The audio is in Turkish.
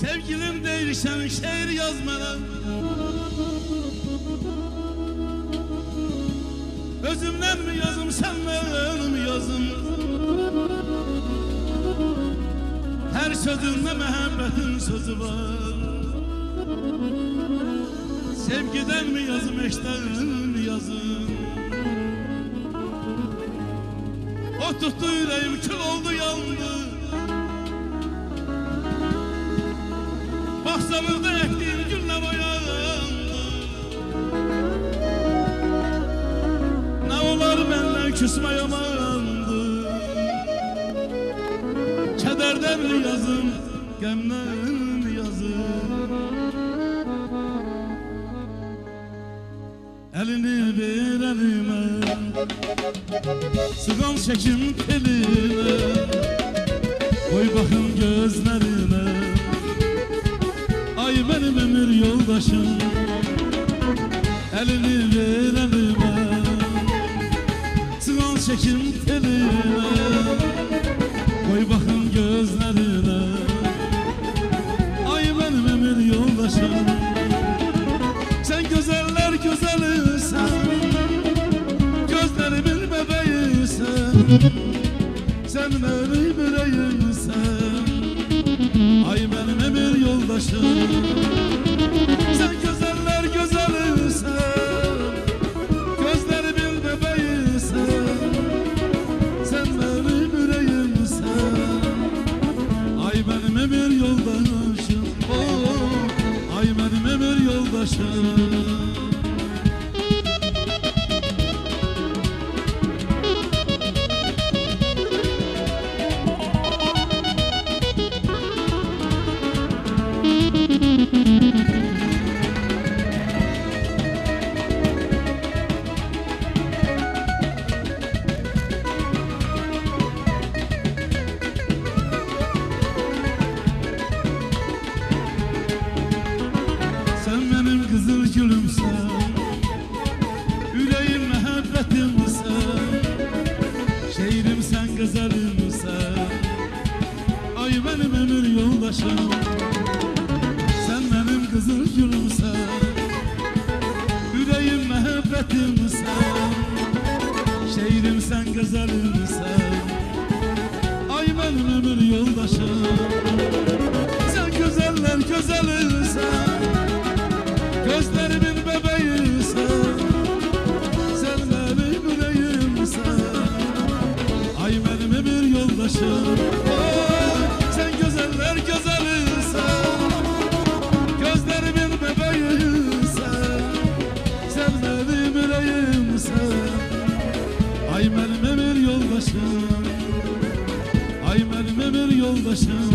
Sevgilim değilsen şiir yazmadan, özümden mi yazım, senden mi yazım? Her sözünde muhabbetin sözü var. Sevgiden mi yazım, eşten mi yazım? O tuttu yüreğim, kül oldu yandı. Bahçemizde ektiğin gülle boyandı. Ne olar benimle küsme yamandı. Kederden mi yazım, gemden mi yazım? Elini ver elime, sıkan çekim teline, koy bakın gözlerine. Ay benim ömür yoldaşım, elini ver elime, sıkan çekim teline, koy bakın gözlerine. Ay benim ömür yoldaşım, sen güzeller güzelisin, gözlerimin bebeğisin, sen benim yüreğimsin. Ay benim ömür yoldaşım, sen güzeller güzelisin, gözlerimin bebeğisin, sen benim yüreğimsin. Ay benim ömür yoldaşım, oh, ay benim ömür yoldaşım. Sen benim kızıl gülümsen, yüreğim muhabbetimsen, şehrim sen güzelimsen. Ay benim ömür yoldaşım, sen benim kızıl gülümsen, yüreğim muhabbetimsen, şehrim sen güzelimsen. Ay benim ömür yoldaşım, sen güzeller güzelisin, gözlerimin bebeğisin, sen benim yüreğimsin. Ay benim ömür yoldaşım, oh, sen güzeller güzelisin, gözlerimin bebeğisin, sen benim yüreğimsin. Ay benim ömür yoldaşım, ay benim ömür yoldaşım.